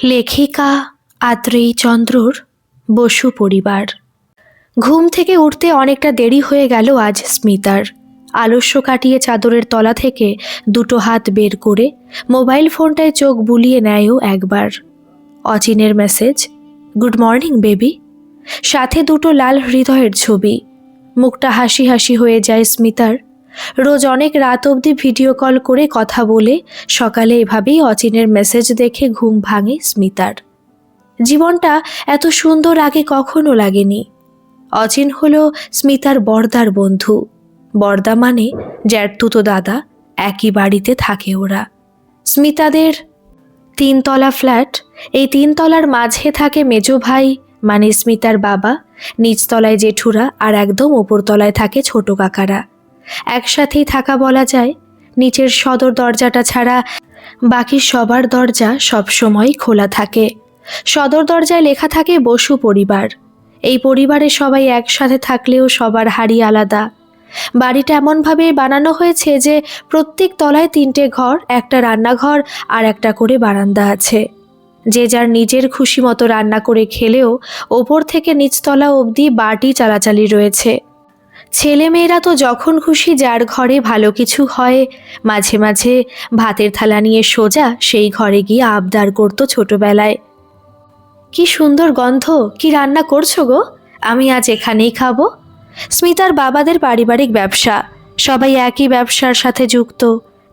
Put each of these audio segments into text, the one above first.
লেখিকা আত্রেয়ী চন্দ্রর বসু পরিবার। ঘুম থেকে উঠতে অনেকটা দেরি হয়ে গেল আজ স্মিতার। আলস্য কাটিয়ে চাদরের তলা থেকে দুটো হাত বের করে মোবাইল ফোনটায় চোখ বুলিয়ে নেয়ও একবার। অচিনের মেসেজ, গুড মর্নিং বেবি, সাথে দুটো লাল হৃদয়ের ছবি। মুখটা হাসি হাসি হয়ে যায় স্মিতার। রোজ অনেক রাত অবধি ভিডিও কল করে কথা বলে সকালে এভাবেই অচিনের মেসেজ দেখে ঘুম ভাঙে স্মিতার। জীবনটা এত সুন্দর আগে কখনো লাগেনি। অচিন হলো স্মিতার বড়দার বন্ধু। বড়দা মানে জ্যাঠতুতো দাদা, একই বাড়িতে থাকে ওরা। স্মিতাদের 3 তলা ফ্ল্যাট। এই 3 তলার মাঝে থাকে মেজো ভাই মানে স্মিতার বাবা, নিচতলায় জেঠুরা আর একদম ওপরতলায় থাকে ছোট কাকারা। একসাথেই থাকা বলা যায়। নিচের সদর দরজাটা ছাড়া বাকি সবার দরজা সবসময় খোলা থাকে। সদর দরজায় লেখা থাকে বসু পরিবার। এই পরিবারে সবাই একসাথে থাকলেও সবার হাড়ি আলাদা। বাড়িটা এমনভাবে বানানো হয়েছে যে প্রত্যেক তলায় 3টে ঘর, একটা রান্নাঘর আর একটা করে বারান্দা আছে। যে যার নিজের খুশি মতো রান্না করে খেলেও ওপর থেকে নিচতলা অবধি বাটি চালাচালি রয়েছে। ছেলেমেয়েরা তো যখন খুশি যার ঘরে ভালো কিছু হয় মাঝে মাঝে ভাতের থালা নিয়ে সোজা সেই ঘরে গিয়ে আবদার করতো ছোটবেলায়, কি সুন্দর গন্ধ, কি রান্না করছো গো, আমি আজ এখানেই খাবো। স্মিতার বাবাদের পারিবারিক ব্যবসা, সবাই একই ব্যবসার সাথে যুক্ত।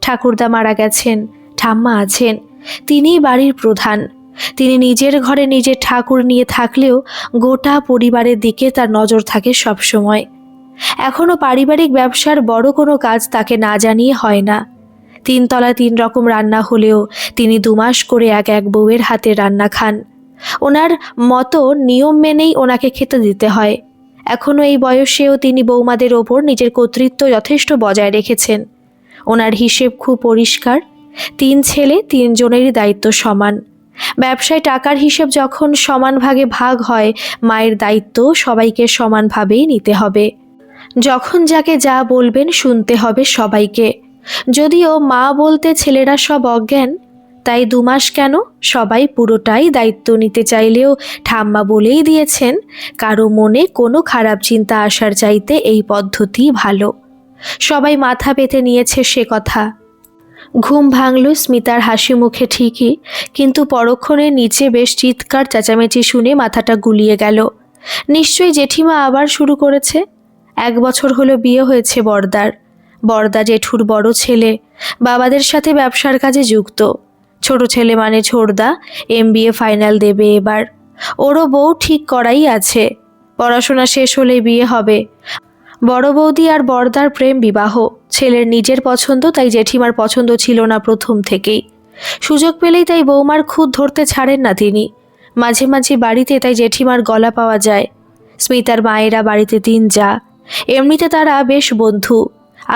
ঠাকুরদা মারা গেছেন, ঠাম্মা আছেন, তিনিই বাড়ির প্রধান। তিনি নিজের ঘরে নিজের ঠাকুর নিয়ে থাকলেও গোটা পরিবারের দিকে তার নজর থাকে সবসময়। এখনও পারিবারিক ব্যবসার বড় কোনো কাজ তাকে না জানিয়ে হয় না। 3 তলা 3 রকম রান্না হলেও তিনি 2 মাস করে এক বউয়ের হাতে রান্না খান। ওনার মতো নিয়ম মেনেই ওনাকে খেতে দিতে হয়। এখনও এই বয়সেও তিনি বৌমাদের ওপর নিজের কর্তৃত্ব যথেষ্ট বজায় রেখেছেন। ওনার হিসেব খুব পরিষ্কার। 3 ছেলে, 3 জনেরই দায়িত্ব সমান। ব্যবসায় টাকার হিসেব যখন সমান ভাগে ভাগ হয়, মায়ের দায়িত্ব সবাইকে সমানভাবেই নিতে হবে। যখন যাকে যা বলবেন শুনতে হবে সবাইকে। যদিও মা বলতে ছেলেরা সব অজ্ঞান, তাই 2 মাস কেন সবাই পুরোটাই দায়িত্ব নিতে চাইলেও ঠাম্মা বলেই দিয়েছেন, কারো মনে কোনো খারাপ চিন্তা আসার চাইতে এই পদ্ধতি ভালো। সবাই মাথা পেতে নিয়েছে সে কথা। ঘুম ভাঙল স্মিতার হাসি মুখে ঠিকই, কিন্তু পরক্ষণে নিচে বেশ চিৎকার চেঁচামেচি শুনে মাথাটা গুলিয়ে গেল। নিশ্চয়ই জেঠিমা আবার শুরু করেছে। 1 বছর হলো বিয়ে হয়েছে বড়দার। বড়দা জেঠুর বড় ছেলে, বাবাদের সাথে ব্যবসার কাজে যুক্ত। ছোট ছেলে মানে ছোড়দা MBA ফাইনাল দেবে এবার। ওরও বউ ঠিক করাই আছে, পড়াশোনা শেষ হলে বিয়ে হবে। বড় বৌদি আর বড়দার প্রেম বিবাহ। ছেলের নিজের পছন্দ, তাই জেঠিমার পছন্দ ছিল না প্রথম থেকেই। সুযোগ পেলেই তাই বৌমার খুঁত ধরতে ছাড়েন না তিনি। মাঝে মাঝে বাড়িতে তাই জেঠিমার গলা পাওয়া যায়। স্মিতার মায়েরা বাড়িতে 3 যা। এমনিতে তারা বেশ বন্ধু,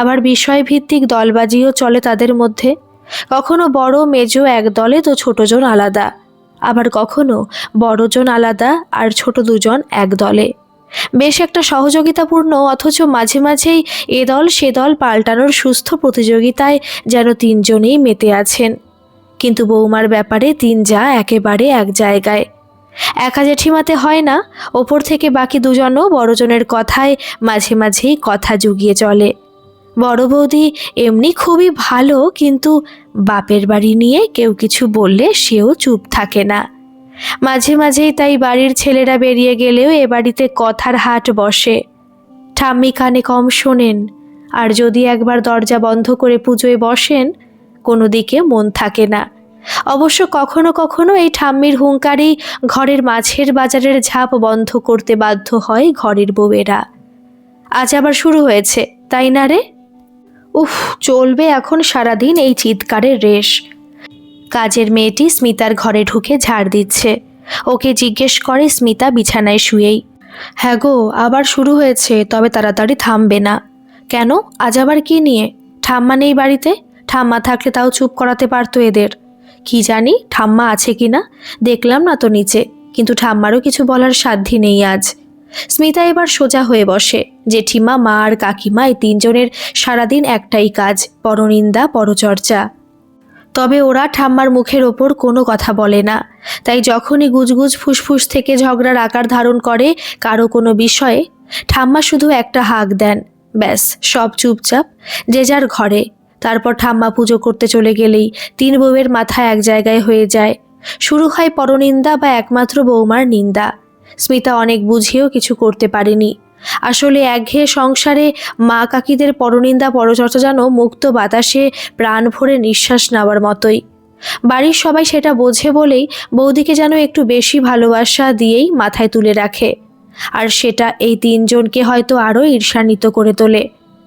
আবার বিষয়ভিত্তিক দলবাজিও চলে তাদের মধ্যে। কখনো বড় মেজো এক দলে তো ছোটজন আলাদা, আবার কখনো বড়জন আলাদা আর ছোট দুজন এক দলে। বেশ একটা সহযোগিতাপূর্ণ, অথচ মাঝে মাঝেই এ দল সে দল পাল্টানোর সুস্থ প্রতিযোগিতায় যেন 3 জনেই মেতে আছেন। কিন্তু বৌমার ব্যাপারে 3 যা একেবারে এক জায়গায়। একা জেঠিমাতে হয় না, ওপর থেকে বাকি 2 জনও বড়জনের কথায় মাঝে মাঝেই কথা জুগিয়ে চলে। বড় বৌদি এমনি খুবই ভালো, কিন্তু বাপের বাড়ি নিয়ে কেউ কিছু বললে সেও চুপ থাকে না। মাঝে মাঝেই তাই বাড়ির ছেলেরা বেরিয়ে গেলেও এ বাড়িতে কথার হাট বসে। ঠাম্মি কানে কম শোনেন, আর যদি একবার দরজা বন্ধ করে পুজোয় বসেন কোনো দিকে মন থাকে না। অবশ্য কখনো কখনো এই ঠাম্মির হুঙ্কারেই ঘরের মাছের বাজারের ঝাঁপ বন্ধ করতে বাধ্য হয় ঘরের বউয়েরা। আজ আবার শুরু হয়েছে, তাই না রে? উফ, চলবে এখন সারাদিন এই চিৎকারের রেশ। কাজের মেয়েটি স্মিতার ঘরে ঢুকে ঝাড় দিচ্ছে। ওকে জিজ্ঞেস করে স্মিতা বিছানায় শুয়েই, হ্যাঁ গো, আবার শুরু হয়েছে, তবে তাড়াতাড়ি থামবে না। কেন, আজ আবার কি নিয়ে? ঠাম্মা নেই বাড়িতে, ঠাম্মা থাকলে তাও চুপ করাতে পারতো এদের। কি জানি ঠাম্মা আছে কি না, দেখলাম না তো নিচে, কিন্তু ঠাম্মারও কিছু বলার সাধ্যি নেই আজ। স্মিতা এবার সোজা হয়ে বসে। জেঠিমা, মা আর কাকিমা এই 3 জনের সারাদিন একটাই কাজ, পরনিন্দা পরচর্চা। তবে ওরা ঠাম্মার মুখের ওপর কোনো কথা বলে না। তাই যখনই গুজগুজ ফুসফুস থেকে ঝগড়ার আকার ধারণ করে কারো কোনো বিষয়ে, ঠাম্মা শুধু একটা হাঁক দেন, ব্যাস সব চুপচাপ যে যার ঘরে। তারপর ঠাম্মা পুজো করতে চলে গেলেই তিন বউয়ের মাথা এক জায়গায় হয়ে যায়। শুরু হয় পরনিন্দা বা একমাত্র বৌমার নিন্দা। স্মিতা অনেক বুঝিয়েও কিছু করতে পারেনি। আসলে একঘেয়ে সংসারে মা কাকিদের পরনিন্দা পরচর্চা যেন মুক্ত বাতাসে প্রাণ ভরে নিঃশ্বাস নেওয়ার মতোই। বাড়ির সবাই সেটা বোঝে বলেই বৌদিকে যেন একটু বেশি ভালোবাসা দিয়েই মাথায় তুলে রাখে। আর সেটা এই তিনজনকে হয়তো আরও ঈর্ষান্বিত করে তোলে।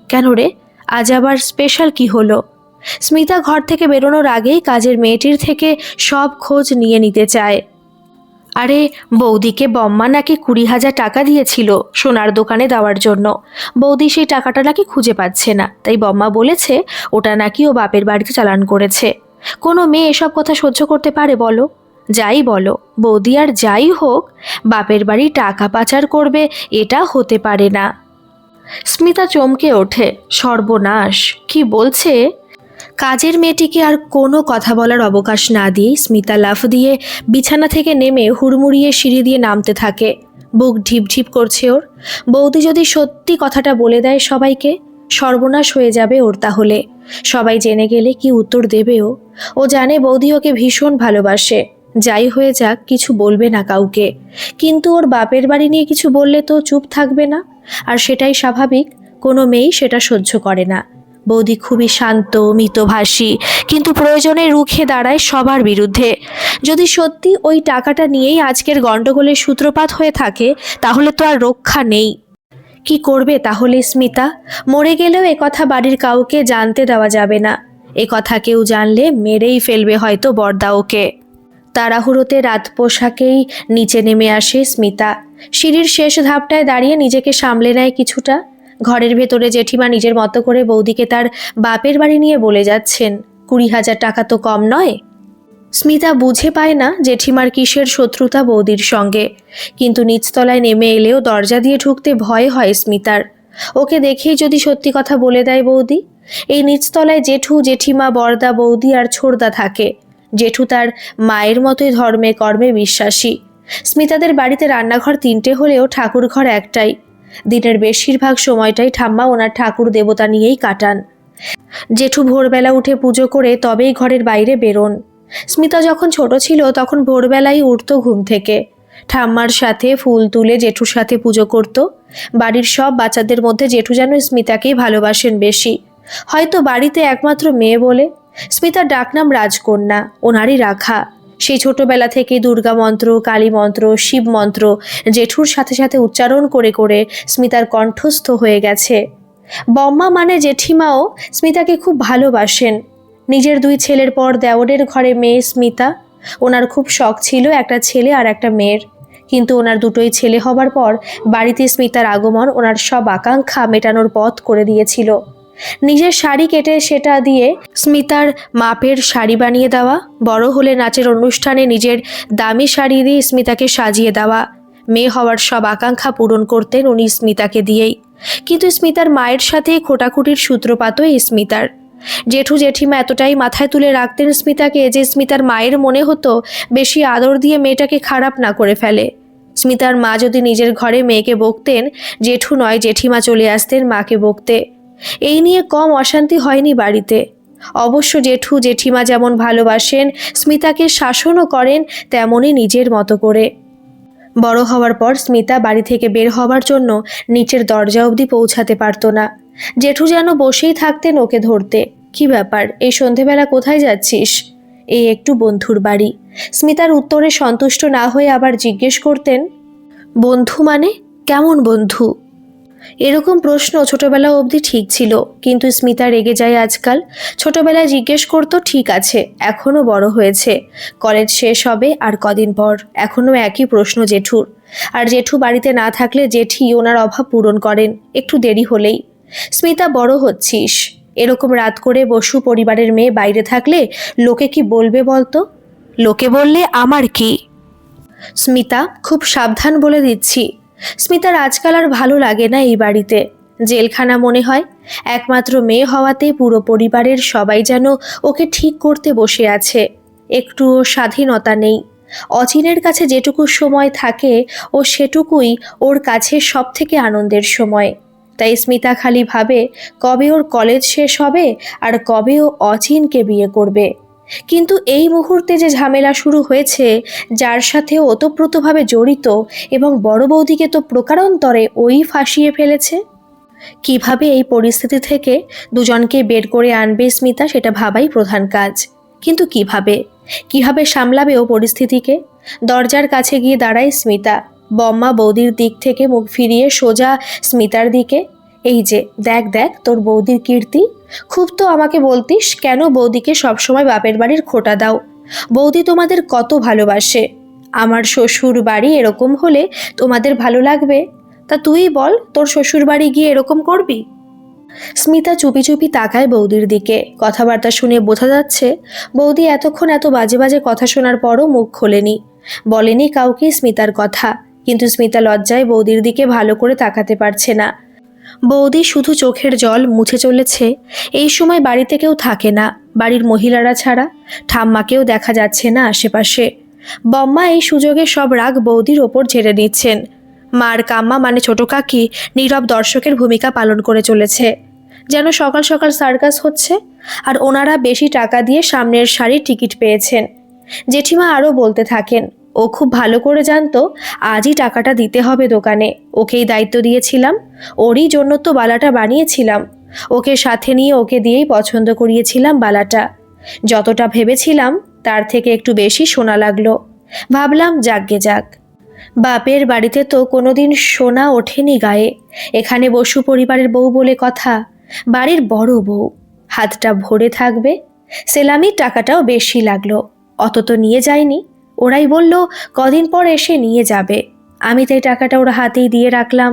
কেন রে, আজ আবার স্পেশাল কি হলো? স্মিতা ঘর থেকে বেরোনোর আগেই কাজের মেয়েটির থেকে সব খোঁজ নিয়ে নিতে চায়। আরে, বৌদিকে বম্মা নাকি 20,000 টাকা দিয়েছিল সোনার দোকানে দেওয়ার জন্য। বৌদি সেই টাকাটা নাকি খুঁজে পাচ্ছে না, তাই বম্মা বলেছে ওটা নাকি ও বাপের বাড়িতে চালান করেছে। কোনো মেয়ে এসব কথা সহ্য করতে পারে বলো? যাই বলো বৌদি, আর যাই হোক, বাপের বাড়ি টাকা পাচার করবে এটা হতে পারে না। স্মিতা চমকে ওঠে। সর্বনাশ, কি বলছে? কাজের মেয়েটিকে আর কোনো কথা বলার অবকাশ না দিয়ে স্মিতা লাফ দিয়ে বিছানা থেকে নেমে হুড়মুড়িয়ে সিঁড়ি দিয়ে নামতে থাকে। বুক ঢিপঢিপ করছে ওর। বৌদি যদি সত্যি কথাটা বলে দেয় সবাইকে, সর্বনাশ হয়ে যাবে ওর। তাহলে সবাই জেনে গেলে কি উত্তর দেবে ও? ও জানে বৌদি ওকে ভীষণ ভালোবাসে। যাই হয়ে যাক, কিছু বলবে না কাউকে। কিন্তু ওর বাপের বাড়ি নিয়ে কিছু বললে তো চুপ থাকবে না। আর সেটাই স্বাভাবিক, কোনো মেয়েই সেটা সহ্য করে না। বৌদি খুবই শান্ত মিতভাষী, কিন্তু প্রয়োজনে রুখে দাঁড়ায় সবার বিরুদ্ধে। যদি সত্যি ওই টাকাটা নিয়েই আজকের গণ্ডগোলের সূত্রপাত হয়ে থাকে, তাহলে তো আর রক্ষা নেই। কি করবে তাহলে স্মিতা? মরে গেলেও একথা বাড়ির কাউকে জানতে দেওয়া যাবে না। একথা কেউ জানলে মেরেই ফেলবে হয়তো বরদা ওকে। তাড়াহুড়োতে রাত পোশাকেই নিচে নেমে আসে স্মিতা। সিঁড়ির শেষ ধাপটায় দাঁড়িয়ে নিজেকে সামলে নেয় কিছুটা। ঘরের ভেতরে জেঠিমা নিজের মতো করে বৌদিকে তার বাপের বাড়ি নিয়ে বলে যাচ্ছেন। 20,000 টাকা তো কম নয়। স্মিতা বুঝে পায় না জেঠিমার কিসের শত্রুতা বৌদির সঙ্গে, কিন্তু নিচতলায় নেমে এলেও দরজা দিয়ে ঢুকতে ভয় হয় স্মিতার। ওকে দেখেই যদি সত্যি কথা বলে দেয় বৌদি। এই নিচতলায় জেঠু জেঠিমা বরদা বৌদি আর ছোড়দা থাকে। জেঠু তার মায়ের মতোই ধর্মে কর্মে বিশ্বাসী। স্মিতাদের বাড়িতে রান্নাঘর 3টে হলেও ঠাকুর ঘর একটাই। দিনের বেশিরভাগ সময়টাই ঠাম্মা ওনার ঠাকুর দেবতা নিয়েই কাটান। জেঠু ভোরবেলা উঠে পুজো করে তবেই ঘরের বাইরে বেরোন। স্মিতা যখন ছোট ছিল তখন ভোরবেলাই উঠত ঘুম থেকে। ঠাম্মার সাথে ফুল তুলে জেঠুর সাথে পুজো করত। বাড়ির সব বাচ্চাদের মধ্যে জেঠু যেন স্মিতাকেই ভালোবাসেন বেশি। হয়তো বাড়িতে একমাত্র মেয়ে বলে। স্মিতার ডাকনাম রাজকন্যা, ওনারই রাখা। সেই ছোটবেলা থেকে দুর্গা মন্ত্র, কালী মন্ত্র, শিব মন্ত্র জেঠুর সাথে সাথে উচ্চারণ করে করে স্মিতার কণ্ঠস্থ হয়ে গেছে। বম্মা মানে জেঠিমাও স্মিতাকে খুব ভালোবাসেন। নিজের 2 ছেলের পর দেওরের ঘরে মেয়ে স্মিতা। ওনার খুব শখ ছিল একটা ছেলে আর একটা মেয়ের, কিন্তু ওনার দুটোই ছেলে হবার পর বাড়িতে স্মিতার আগমন ওনার সব আকাঙ্ক্ষা মেটানোর পথ করে দিয়েছিল। নিজের শাড়ি কেটে সেটা দিয়ে স্মিতার মাপের শাড়ি বানিয়ে দেওয়া, বড় হলে নাচের অনুষ্ঠানে নিজের দামি শাড়ি দিয়ে স্মিতাকে সাজিয়ে দেওয়া। মেয়ে হওয়ার সব আকাঙ্ক্ষা পূরণ করতেন উনি স্মিতাকে দিয়েই। কিন্তু স্মিতার মায়ের সাথে খোটাখুটির সূত্রপাতও এই স্মিতার। জেঠু জেঠিমা এতটাই মাথায় তুলে রাখতেন স্মিতাকে যে স্মিতার মায়ের মনে হতো বেশি আদর দিয়ে মেয়েটাকে খারাপ না করে ফেলে। স্মিতার মা যদি নিজের ঘরে মেয়েকে বকতেন, জেঠু নয় জেঠিমা চলে আসতেন মাকে বকতে। এই নিয়ে কম অশান্তি হয়নি বাড়িতে। অবশ্য জেঠু জেঠিমা যেমন ভালোবাসেন, স্মিতাকে শাসনও করেন তেমনই নিজের মতো করে। বড় হওয়ার পর স্মিতা বাড়ি থেকে বের হওয়ার জন্য নিচের দরজা অবধি পৌঁছাতে পারত না। জেঠু যেন বসেই থাকতেন ওকে ধরতে। কি ব্যাপার, এই সন্ধেবেলা কোথায় যাচ্ছিস? এই একটু বন্ধুর বাড়ি। স্মিতার উত্তরে সন্তুষ্ট না হয়ে আবার জিজ্ঞেস করতেন, বন্ধু মানে কেমন বন্ধু? এরকম প্রশ্ন ছোটবেলা অবধি ঠিক ছিল, কিন্তু স্মিতা রেগে যায় আজকাল। ছোটবেলায় জিজ্ঞেস করতো ঠিক আছে, এখনও বড় হয়েছে, কলেজ শেষ হবে আর কদিন পর, এখনও একই প্রশ্ন জেঠুর। আর জেঠু বাড়িতে না থাকলে জেঠি ওনার অভাব পূরণ করেন একটু দেরি হলেই। স্মিতা, বড় হচ্ছিস, এরকম রাত করে বসু পরিবারের মেয়ে বাইরে থাকলে লোকে কি বলবে বলতো? লোকে বললে আমার কি? স্মিতা, খুব সাবধান বলে দিচ্ছি। স্মিতার আজকাল আর ভালো লাগে না এই বাড়িতে। জেলখানা মনে হয়। একমাত্র মেয়ে হওয়াতে পুরো পরিবারের সবাই যেন ওকে ঠিক করতে বসে আছে। একটুও স্বাধীনতা নেই। অচিনের কাছে যেটুকু সময় থাকে ও সেটুকুই ওর কাছে সব থেকে আনন্দের সময়। তাই স্মিতা খালি ভাবে কবে ওর কলেজ শেষ হবে আর কবে ও অচিনকে বিয়ে করবে। কিন্তু এই মুহূর্তে যে ঝামেলা শুরু হয়েছে, যার সাথে ওতপ্রোতভাবে জড়িত এবং বড় বৌদিকে তো প্রকারান্তরে ওই ফাঁসিয়ে ফেলেছে। কিভাবে এই পরিস্থিতি থেকে দুজনকে বের করে আনবে স্মিতা, সেটা ভাবাই প্রধান কাজ। কিন্তু কিভাবে সামলাবে ও পরিস্থিতিকে? দরজার কাছে গিয়ে দাঁড়ায় স্মিতা। বম্মা বৌদির দিক থেকে মুখ ফিরিয়ে সোজা স্মিতার দিকে। এই যে দেখ দেখ তোর বৌদির কীর্তি। খুব তো আমাকে বলতিস কেন বৌদিকে সবসময় বাপের বাড়ির খোটা দাও। বৌদি তোমাদের কত ভালোবাসে। আমার শ্বশুর বাড়ি এরকম হলে তোমাদের ভালো লাগবে? তা তুই বল, তোর শ্বশুর বাড়ি গিয়ে এরকম করবি? স্মিতা চুপি চুপি তাকায় বৌদির দিকে। কথাবার্তা শুনে বোঝা যাচ্ছে বৌদি এতক্ষণ এত বাজে বাজে কথা শোনার পরও মুখ খোলেনি, বলেনি কাউকে স্মিতার কথা। কিন্তু স্মিতা লজ্জায় বৌদির দিকে ভালো করে তাকাতে পারছে না। বৌদি শুধু চোখের জল মুছে চলেছে। এই সময় বাড়িতে কেউ থাকে না, বাড়ির মহিলারা ছাড়া। ঠাম্মাকেও দেখা যাচ্ছে না আশেপাশে। বম্মা এই সুযোগে সব রাগ বৌদির ওপর ঝেড়ে নিচ্ছেন। মার কাম্মা মানে ছোট কাকি নীরব দর্শকের ভূমিকা পালন করে চলেছে, যেন সকাল সকাল সার্কাস হচ্ছে। আর ওনারা বেশি টাকা দিয়ে সামনের সারির টিকিট পেয়েছেন। জেঠিমা আরও বলতে থাকেন, ও খুব ভালো করে জানতো আজই টাকাটা দিতে হবে দোকানে। ওকেই দায়িত্ব দিয়েছিলাম, ওরই জন্য তো বালাটা বানিয়েছিলাম। ওকে সাথে নিয়ে ওকে দিয়েই পছন্দ করিয়েছিলাম বালাটা। যতটা ভেবেছিলাম তার থেকে একটু বেশি সোনা লাগলো। ভাবলাম যাকগে যাক, বাপের বাড়িতে তো কোনোদিন সোনা ওঠেনি গায়ে। এখানে বসু পরিবারের বউ বলে কথা, বাড়ির বড় বউ, হাতটা ভরে থাকবে। সেলামির টাকাটাও বেশি লাগলো। অত তো নিয়ে যায়নি, ওরাই বলল কদিন পর এসে নিয়ে যাবে। আমি তাই টাকাটা ওরা হাতেই দিয়ে রাখলাম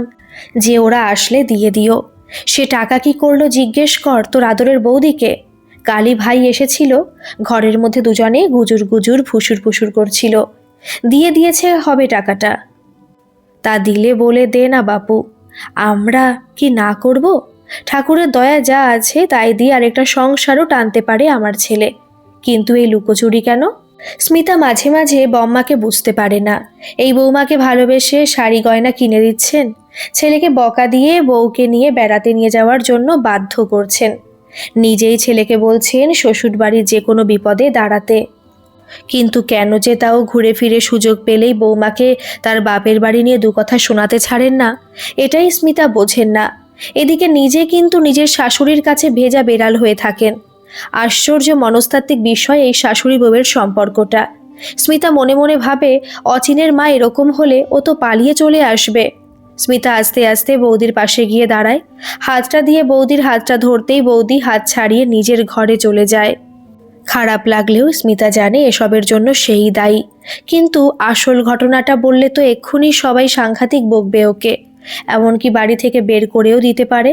যে ওরা আসলে দিয়ে দিও। সে টাকা কি করলো জিজ্ঞেস কর তোর আদরের বৌদিকে। কালী ভাই এসেছিল, ঘরের মধ্যে দুজনে গুজুর গুজুর ফুসুর ফুসুর করছিল। দিয়ে দিয়েছে হবে টাকাটা। তা দিলে বলে দে না বাপু, আমরা কি না করব? ঠাকুরের দয়া যা আছে তাই দিয়ে আরেকটা সংসারও টানতে পারে আমার ছেলে। কিন্তু এই লুকোচুরি কেন? স্মিতা মাঝে মাঝে বম্মাকে বুঝতে পারে না। এই বৌমাকে ভালোবেসে শাড়ি গয়না কিনে দিচ্ছেন, ছেলেকে বকা দিয়ে বউকে নিয়ে বেড়াতে নিয়ে যাওয়ার জন্য বাধ্য করছেন, নিজেই ছেলেকে বলছেন শ্বশুর বাড়ির যে কোনো বিপদে দাঁড়াতে। কিন্তু কেন যে তাও ঘুরে ফিরে সুযোগ পেলেই বৌমাকে তার বাপের বাড়ি নিয়ে দু কথা শোনাতে ছাড়েন না, এটাই স্মিতা বোঝেন না। এদিকে নিজে কিন্তু নিজের শাশুড়ির কাছে ভেজা বেড়াল হয়ে থাকেন। আশ্চর্য মনস্তাত্ত্বিক বিষয় এই শাশুড়ি বউয়ের সম্পর্কটা। স্মিতা মনে মনে ভাবে অচিনের মা এরকম হলে ও তো পালিয়ে চলে আসবে। স্মিতা আস্তে আস্তে বৌদির পাশে গিয়ে দাঁড়ায়। হাতটা দিয়ে বৌদির হাতটা ধরতেই বৌদি হাত ছাড়িয়ে নিজের ঘরে চলে যায়। খারাপ লাগলেও স্মিতা জানে এসবের জন্য সেই দায়ী। কিন্তু আসল ঘটনাটা বললে তো এক্ষুনি সবাই সাংঘাতিক বকবে ওকে, এমনকি বাড়ি থেকে বের করেও দিতে পারে।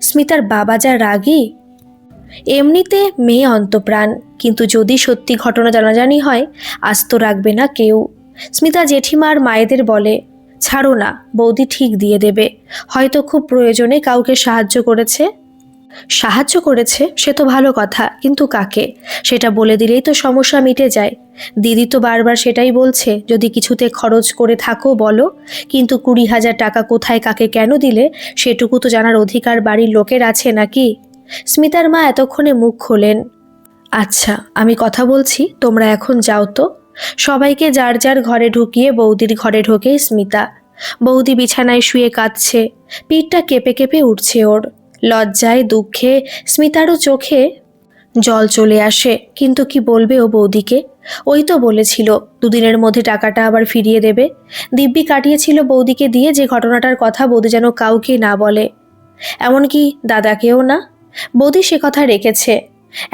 স্মিতার বাবা যা রাগী। এমনিতে মেয়ে অন্তপ্রাণ, কিন্তু যদি সত্যি ঘটনা জানাজানি হয় আস্ত রাখবে না কেউ। স্মিতা জেঠিমা আর মায়েদের বলে, ছাড়ো না, বৌদি ঠিক দিয়ে দেবে। হয়তো খুব প্রয়োজনে কাউকে সাহায্য করেছে সে তো ভালো কথা, কিন্তু কাকে সেটা বলে দিলেই তো সমস্যা মিটে যায়। দিদি তো বারবার সেটাই বলছে, যদি কিছুতে খরচ করে থাকো বলো, কিন্তু 20,000 টাকা কোথায় কাকে কেন দিলে সেটুকু তো জানার অধিকার বাড়ির লোকের আছে নাকি? স্মিতার মা এতক্ষণে মুখ খোলেন, আচ্ছা আমি কথা বলছি, তোমরা এখন যাও তো। সবাইকে যার যার ঘরে ঢুকিয়ে বৌদির ঘরে ঢোকে স্মিতা। বৌদি বিছানায় শুয়ে কাঁদছে, পিঠটা কেঁপে কেঁপে উঠছে ওর। লজ্জায় দুঃখে স্মিতারও চোখে জল চলে আসে। কিন্তু কি বলবে ও বৌদিকে? ওই তো বলেছিল 2 দিনের মধ্যে টাকাটা আবার ফিরিয়ে দেবে। দিব্যি কাটিয়েছিল বৌদিকে দিয়ে যে ঘটনাটার কথা বৌদি যেন কাউকে না বলে, এমনকি দাদাকেও না। বৌদি সে কথা রেখেছে।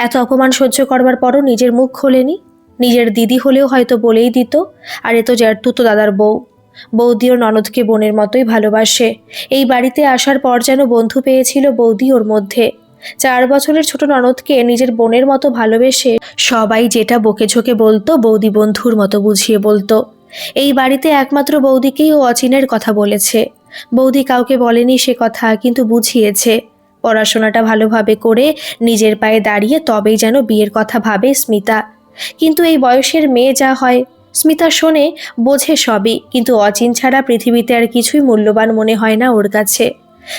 এত অপমান সহ্য করবার পরও নিজের মুখ খোলেনি। নিজের দিদি হলেও হয়তো বলেই দিত। আর এ তো জ্যাঠতুতো দাদার বউ। বৌদি ওর ননদকে বোনের মতোই ভালোবাসে। এই বাড়িতে আসার পর যেন বন্ধু পেয়েছিল বৌদি ওর মধ্যে। 4 বছরের ছোট ননদকে নিজের বোনের মতো ভালোবেসে সবাই যেটা বকে ঝোঁকে বলতো বৌদি বন্ধুর মতো বুঝিয়ে বলতো। এই বাড়িতে একমাত্র বৌদিকেই ও অচিনের কথা বলেছে। বৌদি কাউকে বলেনি সে কথা, কিন্তু বুঝিয়েছে। পড়াশোনাটা ভালোভাবে করে নিজের পায়ে দাঁড়িয়ে তবেই যেন বিয়ের কথা ভাবে স্মিতা। কিন্তু এই বয়সের মেয়ে যা হয়, স্মিতা শোনে, বোঝে সবই, কিন্তু অচিন ছাড়া পৃথিবীতে আর কিছুই মূল্যবান মনে হয় না ওর কাছে।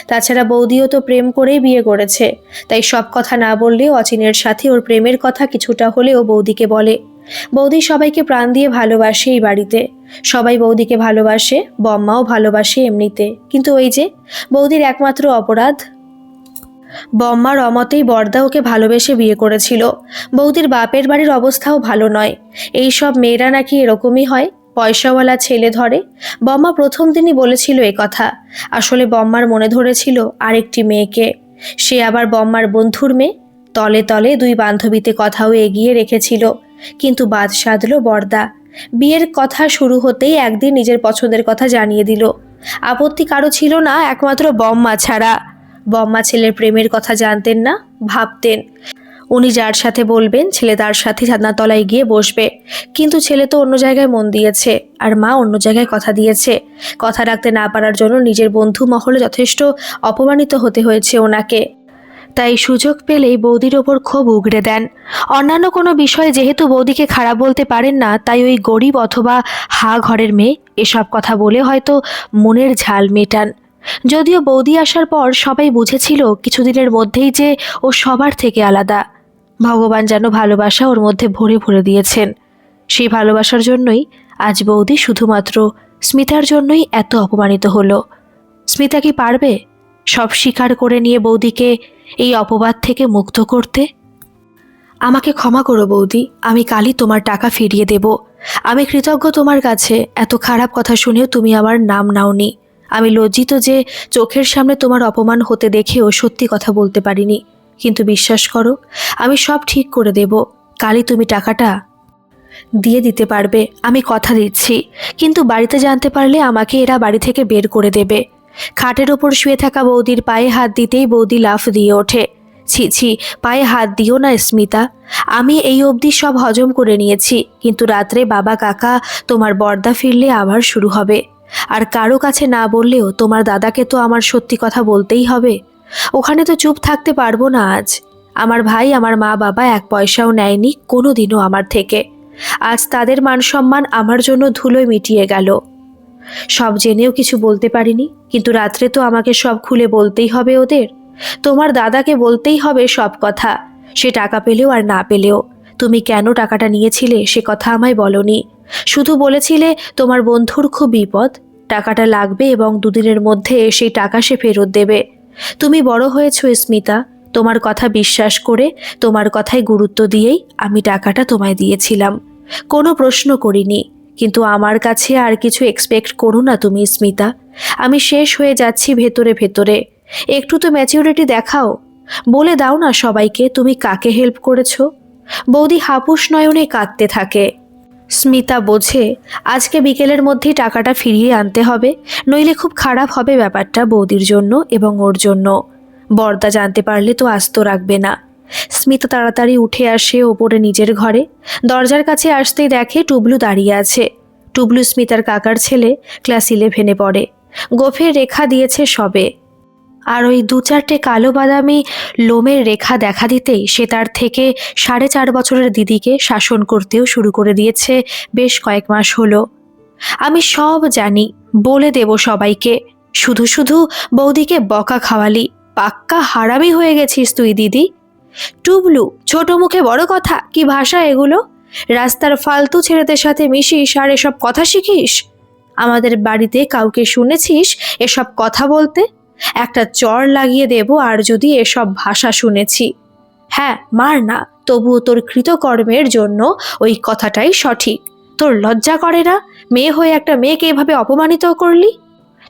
তাছাড়া বৌদিও তো প্রেম করেই বিয়ে করেছে, তাই সব কথা না বললেও অচিনের সাথে ওর প্রেমের কথা কিছুটা হলেও বৌদিকে বলে। বৌদি সবাইকে প্রাণ দিয়ে ভালোবাসে এই বাড়িতে, সবাই বৌদিকে ভালোবাসে, বম্মাও ভালোবাসে এমনিতে। কিন্তু ওই যে বৌদির একমাত্র অপরাধ, বম্মার অমতেই বরদা ওকে ভালোবেসে বিয়ে করেছিল। বৌদির বাপের বাড়ির অবস্থাও ভালো নয়। এই সব মেয়েরা নাকি এরকমই হয়, পয়সাওয়ালা ছেলে ধরে। বম্মা প্রথম দিনই বলেছিল এ কথা। আসলে বম্মার মনে ধরেছিল আরেকটি মেয়েকে, সে আবার বম্মার বন্ধুর মেয়ে। তলে তলে দুই বান্ধবীতে কথাও এগিয়ে রেখেছিল, কিন্তু বাদ সাধল বরদা। বিয়ের কথা শুরু হতেই একদিন নিজের পছন্দের কথা জানিয়ে দিল। আপত্তি কারো ছিল না, একমাত্র বম্মা ছাড়া। বম্মা ছেলের প্রেমের কথা জানতেন না, ভাবতেন উনি যার সাথে বলবেন ছেলে তার সাথে ছাদনাতলায় গিয়ে বসবে। কিন্তু ছেলে তো অন্য জায়গায় মন দিয়েছে, আর মা অন্য জায়গায় কথা দিয়েছে। কথা রাখতে না পারার জন্য নিজের বন্ধু মহলে যথেষ্ট অপমানিত হতে হয়েছে ওনাকে। তাই সুযোগ পেলেই বৌদির ওপর ক্ষোভ উগড়ে দেন। অন্যান্য কোনো বিষয়ে যেহেতু বৌদিকে খারাপ বলতে পারেন না, তাই ওই গরিব অথবা হা ঘরের মেয়ে এসব কথা বলে হয়তো মনের ঝাল মেটান। যদিও বৌদি আসার পর সবাই বুঝেছিল কিছুদিনের মধ্যেই যে ও সবার থেকে আলাদা। ভগবান যেন ভালোবাসা ওর মধ্যে ভরে ভরে দিয়েছেন। সেই ভালোবাসার জন্যই আজ বৌদি শুধুমাত্র স্মিতার জন্যই এত অপমানিত হলো। স্মিতা কি পারবে সব স্বীকার করে নিয়ে বৌদিকে এই অপবাদ থেকে মুক্ত করতে? আমাকে ক্ষমা করো বৌদি, আমি কালই তোমার টাকা ফিরিয়ে দেব। আমি কৃতজ্ঞ তোমার কাছে, এত খারাপ কথা শুনেও তুমি আমার নাম নাওনি। আমি লজ্জিত যে চোখের সামনে তোমার অপমান হতে দেখেও সত্যি কথা বলতে পারিনি। কিন্তু বিশ্বাস করো, আমি সব ঠিক করে দেব। কালই তুমি টাকাটা দিয়ে দিতে পারবে, আমি কথা দিচ্ছি। কিন্তু বাড়িতে জানতে পারলে আমাকে এরা বাড়ি থেকে বের করে দেবে। খাটের ওপর শুয়ে থাকা বৌদির পায়ে হাত দিতেই বৌদি লাফ দিয়ে ওঠে। ছি ছি, পায়ে হাত দিও না স্মিতা। আমি এই অবধি সব হজম করে নিয়েছি, কিন্তু রাত্রে বাবা কাকা তোমার বর্দা ফিরলে আবার শুরু হবে। আর কারো কাছে না বললেও তোমার দাদাকে তো আমার সত্যি কথা বলতেই হবে। ওখানে তো চুপ থাকতে পারবো না আজ। আমার ভাই, আমার মা বাবা এক পয়সাও নেয়নি কোনো দিনও আমার থেকে। আজ তাদের মান সম্মান আমার জন্য ধুলোয় মিটিয়ে গেল। সব জেনেও কিছু বলতে পারিনি, কিন্তু রাত্রে তো আমাকে সব খুলে বলতেই হবে ওদের। তোমার দাদাকে বলতেই হবে সব কথা, সে টাকা পেলেও আর না পেলেও। তুমি কেন টাকাটা নিয়েছিলে সে কথা আমায় বলনি, শুধু বলেছিলে তোমার বন্ধুর খুব বিপদ, টাকাটা লাগবে এবং দুদিনের মধ্যে সেই টাকা সে ফেরত দেবে। তুমি বড় হয়েছো স্মিতা, তোমার কথা বিশ্বাস করে তোমার কথায় গুরুত্ব দিয়েই আমি টাকাটা তোমায় দিয়েছিলাম, কোনো প্রশ্ন করিনি। কিন্তু আমার কাছে আর কিছু এক্সপেক্ট করো না তুমি স্মিতা। আমি শেষ হয়ে যাচ্ছি ভেতরে ভেতরে। একটু তো ম্যাচিউরিটি দেখাও, বলে দাও না সবাইকে তুমি কাকে হেল্প করেছো। বৌদি হাপুস নয়নে কাঁদতে থাকে। স্মিতা বোঝে আজকে বিকেলের মধ্যেই টাকাটা ফিরিয়ে আনতে হবে, নইলে খুব খারাপ হবে ব্যাপারটা বৌদির জন্য এবং ওর জন্য। বরদা জানতে পারলে তো আস্ত রাখবে না। স্মিতা তাড়াতাড়ি উঠে আসে ওপরে নিজের ঘরে। দরজার কাছে আসতেই দেখে টুবলু দাঁড়িয়ে আছে। টুবলু স্মিতার কাকার ছেলে, ক্লাস 11-এ পড়ে। গোফের রেখা দিয়েছে সবে, আর ওই 2-4টে কালো বাদামি লোমের রেখা দেখা দিতেই সে তার থেকে 4.5 বছরের দিদিকে শাসন করতেও শুরু করে দিয়েছে বেশ কয়েক মাস হলো। আমি সব জানি, বলে দেব সবাইকে। শুধু শুধু বৌদিকে বকা খাওয়ালি, পাক্কা হারামি হয়ে গেছিস তুই দিদি। টুবলু, ছোট মুখে বড় কথা, কি ভাষা এগুলো? রাস্তার ফালতু ছেলেদের সাথে মিশিস আর এসব কথা শিখিস? আমাদের বাড়িতে কাউকে শুনেছিস এসব কথা বলতে? একটা চড় লাগিয়ে দেব আর যদি এসব ভাষা শুনেছি। হ্যাঁ, মার না, তবুও তোর কৃতকর্মের জন্য ওই কথাটাই সঠিক। তোর লজ্জা করে না? মেয়ে হয়ে একটা মেয়েকে এভাবে অপমানিত করলি?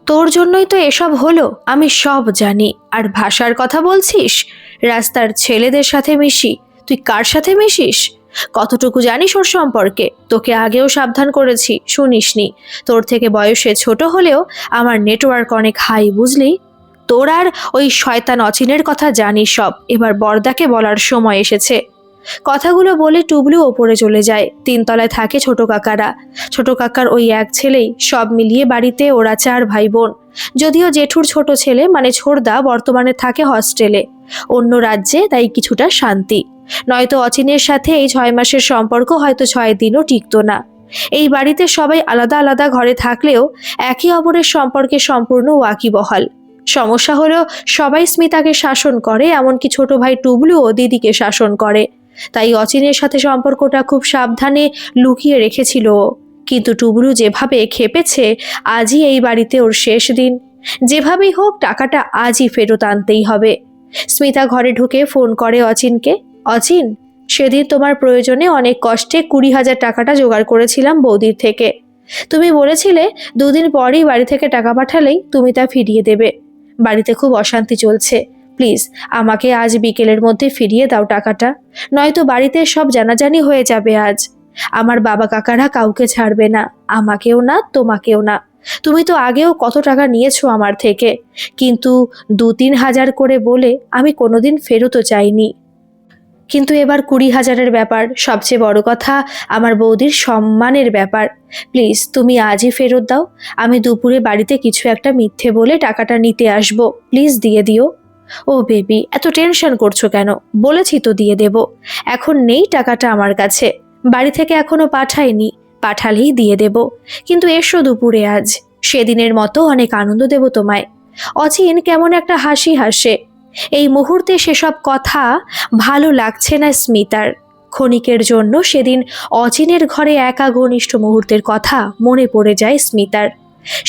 তোর জন্যই তো এসব হলো, আমি সব জানি। আর ভাষার কথা বলছিস? রাস্তার ছেলেদের সাথে মিশি? তুই কার সাথে মিশিস? কতটুকু জানিস ওর সম্পর্কে? তোকে আগেও সাবধান করেছি, শুনিসনি। তোর থেকে বয়সে ছোট হলেও আমার নেটওয়ার্ক অনেক হাই, বুঝলি? তোর আর ওই শয়তান অচিনের কথা জানি সব, এবার বরদাকে বলার সময় এসেছে। কথাগুলো বলে টুবলু ওপরে চলে যায়। 3 তলায় থাকে ছোট কাকারা। ছোট কাকার ওই এক ছেলেই, সব মিলিয়ে বাড়িতে ওরা 4 ভাই বোন। যদিও জেঠুর ছোট ছেলে মানে ছোড়দা বর্তমানে থাকে হস্টেলে, অন্য রাজ্যে, তাই কিছুটা শান্তি। নয়তো অচিনের সাথে এই 6 মাসের সম্পর্ক হয়তো 6 দিনও টিকতো না। এই বাড়িতে সবাই আলাদা আলাদা ঘরে থাকলেও একে অপরের সম্পর্কে সম্পূর্ণ ওয়াকিবহাল। সমস্যা হলো সবাই স্মিতাকে শাসন করে, এমনকি ছোট ভাই টুবলুও দিদিকে শাসন করে। তাই অচিনের সাথে সম্পর্কটা খুব সাবধানে লুকিয়ে রেখেছিল ও। কিন্তু টুবলু যেভাবে খেপেছে, আজই এই বাড়িতে ওর শেষ দিন। যেভাবেই হোক টাকাটা আজই ফেরত আনতেই হবে। স্মিতা ঘরে ঢুকে ফোন করে অচিনকে। অচিন, সেদিন তোমার প্রয়োজনে অনেক কষ্টে 20,000 টাকাটা জোগাড় করেছিলাম বৌদির থেকে। তুমি বলেছিলে 2 দিন পরেই বাড়ি থেকে টাকা পাঠালেই তুমি তা ফিরিয়ে দেবে। বাড়িতে খুব অশান্তি চলছে, প্লিজ আমাকে আজ বিকেলের মধ্যে ফিরিয়ে দাও টাকাটা, নয়তো বাড়িতে সব জানাজানি হয়ে যাবে আজ। আমার বাবা কাকারা কাউকে ছাড়বে না, আমাকেও না তোমাকেও না। তুমি তো আগেও কত টাকা নিয়েছো আমার থেকে, কিন্তু 2-3 হাজার করে বলে আমি কোনোদিন ফেরতও চাইনি। কিন্তু এবার 20,000-এর ব্যাপার, সবচেয়ে বড় কথা আমার বৌদির সম্মানের ব্যাপার। প্লিজ তুমি আজই ফেরত দাও। আমি দুপুরে বাড়িতে কিছু একটা মিথ্যে বলে টাকাটা নিতে আসবো, প্লিজ দিয়ে দিও। ও বেবি, এত টেনশন করছো কেন? বলেছি তো দিয়ে দেব। এখন নেই টাকাটা আমার কাছে, বাড়ি থেকে এখনো পাঠাইনি, পাঠালেই দিয়ে দেব। কিন্তু এসো দুপুরে আজ, সেদিনের মতো অনেক আনন্দ দেব তোমায়। অচিন কেমন একটা হাসি হাসে। এই মুহূর্তে সেসব কথা ভালো লাগছে না স্মিতার। ক্ষণিকের জন্য সেদিন অচিনের ঘরে একা ঘনিষ্ঠ মুহূর্তের কথা মনে পড়ে যায় স্মিতার।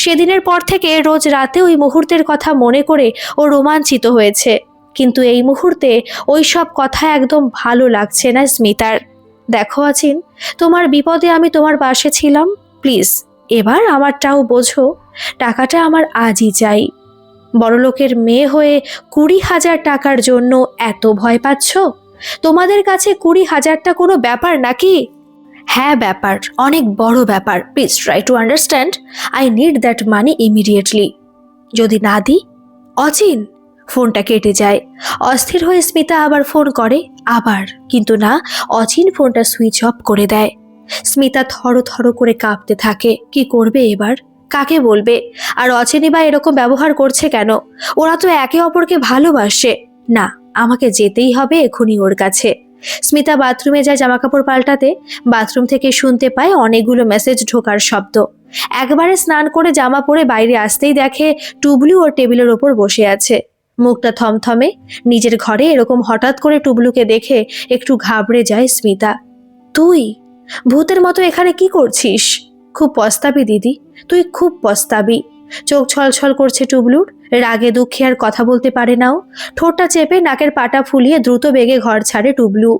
সেদিনের পর থেকে রোজ রাতে ওই মুহূর্তের কথা মনে করে ও রোমাঞ্চিত হয়েছে। কিন্তু এই মুহূর্তে ওই সব কথা একদম ভালো লাগছে না স্মিতার। দেখো অচিন, তোমার বিপদে আমি তোমার পাশে ছিলাম, প্লিজ এবার আমারটাও বোঝো। টাকাটা আমার আজই চাই। বড়লোকের মেয়ে হয়ে 20,000 টাকার জন্য এত ভয় পাচ্ছ? তোমাদের কাছে 20,000টা কোনো ব্যাপার নাকি? হ্যাঁ ব্যাপার, অনেক বড় ব্যাপার। Please try to understand. I need that money immediately. যদি না দিই? অচিন। ফোনটা কেটে যায়। অস্থির হয়ে স্মিতা আবার ফোন করে, আবার, কিন্তু না, অচিন ফোনটা সুইচ অফ করে দেয়। স্মিতা থরথর করে কাঁপতে থাকে। কি করবে এবার? কাকে বলবে? আর অচিনই বা এরকম ব্যবহার করছে কেন? ওরা তো একে অপরকে ভালোবাসে। না, আমাকে যেতেই হবে এখনই ওর কাছে। স্মিতা বাথরুমে যায় জামাকাপড় পাল্টাতে। বাথরুম থেকে শুনতে পায় অনেকগুলো মেসেজ ঢোকার শব্দ। একবারে স্নান করে জামা পরে বাইরে আসতেই দেখে টুবলু ওর টেবিলের ওপর বসে আছে। মুখটা থমথমে। নিজের ঘরে এরকম হঠাৎ করে টুবলুকে দেখে একটু ঘাবড়ে যায় স্মিতা। তুই ভূতের মতো এখানে কি করছিস? খুব পস্তাবি দিদি, তুই খুব পস্তাবি। চোখ ছলছল করছে টুবলুর। রাগে দুঃখে আর কথা বলতে পারে নাও। ঠোঁটটা চেপে নাকের পাটা ফুলিয়ে দ্রুত বেগে ঘর ছাড়ে টুবলু।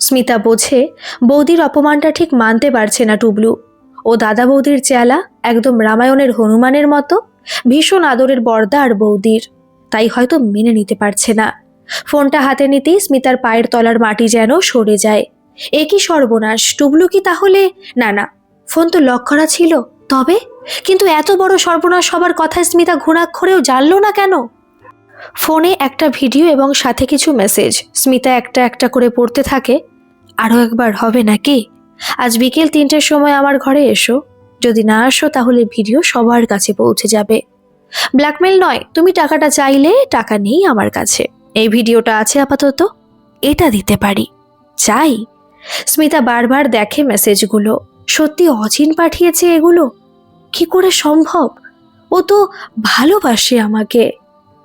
স্মিতা বোঝে বৌদির অপমানটা ঠিক মানতে পারছে না টুবলু। ও দাদা বৌদির চেলা, একদম রামায়ণের হনুমানের মতো, ভীষণ আদরের বর্দা আর বৌদির, তাই হয়তো মেনে নিতে পারছে না। ফোনটা হাতে নিতেই স্মিতার পায়ের তলার মাটি যেন সরে যায়। এ কি সর্বনাশ! টুবলু কি তাহলে? না না, ফোন তো লক করা ছিল। তবে কিন্তু এত বড় সর্বনাশ হবার কথা স্মিতা ঘুণাক্ষরেও জানলো না কেন? ফোনে একটা ভিডিও এবং সাথে কিছু মেসেজ। স্মিতা একটা একটা করে পড়তে থাকে। আরও একবার হবে নাকি? আজ বিকেল 3টের সময় আমার ঘরে এসো। যদি না আসো তাহলে ভিডিও সবার কাছে পৌঁছে যাবে। ব্ল্যাকমেল নয়, তুমি টাকাটা চাইলে টাকা নেই আমার কাছে। এই ভিডিওটা আছে আপাতত, এটা দিতে পারি। চাই। স্মিতা বারবার দেখে মেসেজগুলো। সত্যি অচিন পাঠিয়েছে এগুলো? কি করে সম্ভব? ও তো ভালোবাসে আমাকে।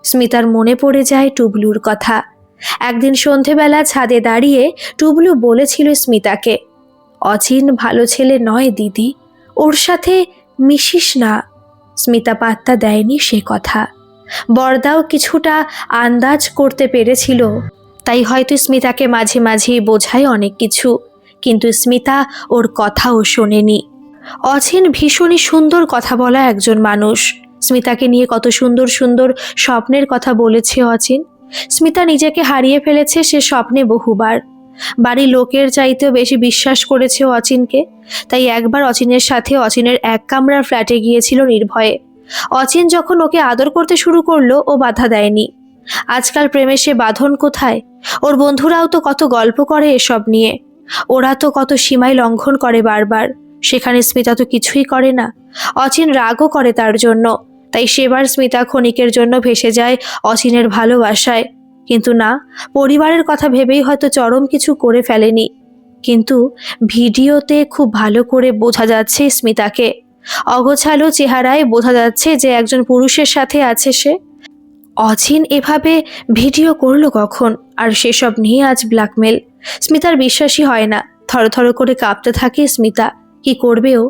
স্মিতার মনে পড়ে যায় টুবলুর কথা। একদিন সন্ধেবেলা ছাদে দাঁড়িয়ে টুবলু বলেছিল স্মিতাকে, অচিন ভালো ছেলে নয় দিদি, ওর সাথে মিশিস না। স্মিতা পাত্তা দেয়নি সে কথা। বরদাও কিছুটা আন্দাজ করতে পেরেছিল, তাই হয়তো স্মিতাকে মাঝে মাঝে বোঝায় অনেক কিছু, কিন্তু স্মিতা ওর কথাও শোনেনি। অচিন ভীষণই সুন্দর কথা বলা একজন মানুষ। স্মিতাকে নিয়ে কত সুন্দর সুন্দর স্বপ্নের কথা বলেছে অচিন। স্মিতা নিজেকে হারিয়ে ফেলেছে সে স্বপ্নে বহুবার। বাড়ির লোকের চাইতেও বেশি বিশ্বাস করেছে অচিনকে। তাই একবার অচিনের সাথে অচিনের 1 কামরার ফ্ল্যাটে গিয়েছিল নির্ভয়ে। অচিন যখন ওকে আদর করতে শুরু করলো ও বাধা দেয়নি। আজকাল প্রেমে সে বাঁধন কোথায়? ওর বন্ধুরাও তো কত গল্প করে এসব নিয়ে। ওরা তো কত সীমায় লঙ্ঘন করে বারবার, সেখানে স্মিতা তো কিছুই করে না। অচিন রাগও করে তার জন্য, তাই সেবার স্মিতা ক্ষণিকের জন্য ভেসে যায় অচিনের ভালোবাসায়। কিন্তু না, পরিবারের কথা ভেবেই হয়তো চরম কিছু করে ফেলেনি। কিন্তু ভিডিওতে খুব ভালো করে বোঝা যাচ্ছে স্মিতাকে। অগোছালো চেহারায় বোঝা যাচ্ছে যে একজন পুরুষের সাথে আছে সে। অচিন এভাবে ভিডিও করলো কখন? আর সেসব নিয়ে আজ ব্ল্যাকমেল। স্মিতার বিশ্বাসই হয় না। থরথর করে কাঁপতে থাকে স্মিতা। কি করবে ও?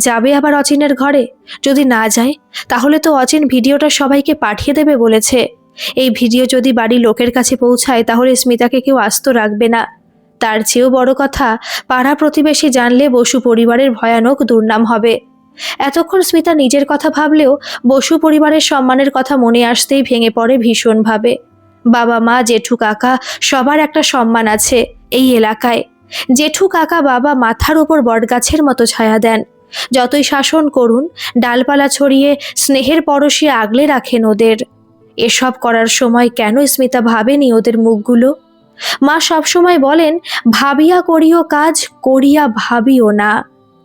যাবে আবার অচিনের ঘরে? যদি না যায় তাহলে তো অচিন ভিডিওটা সবাইকে পাঠিয়ে দেবে বলেছে। এই ভিডিও যদি বাড়ির লোকের কাছে পৌঁছায় তাহলে স্মিতাকে কেউ আস্ত রাখবে না। তার চেয়েও বড় কথা, পাড়া প্রতিবেশী জানলে বসু পরিবারের ভয়ানক দুর্নাম হবে। এতক্ষণ স্মিতা নিজের কথা ভাবলেও বসু পরিবারের সম্মানের কথা মনে আসতেই ভেঙে পড়ে ভীষণভাবে। বাবা মা জেঠু কাকা সবার একটা সম্মান আছে এই এলাকায়। জেঠু কাকা বাবা মাথার ওপর বটগাছের মতো ছায়া দেন। যতই শাসন করুন, ডালপালা ছড়িয়ে স্নেহের পরশে আগলে রাখেন ওদের। এসব করার সময় কেন স্মিতা ভাবেনি ওদের মুখগুলো? মা সবসময় বলেন, ভাবিয়া করিও কাজ, করিয়া ভাবিও না।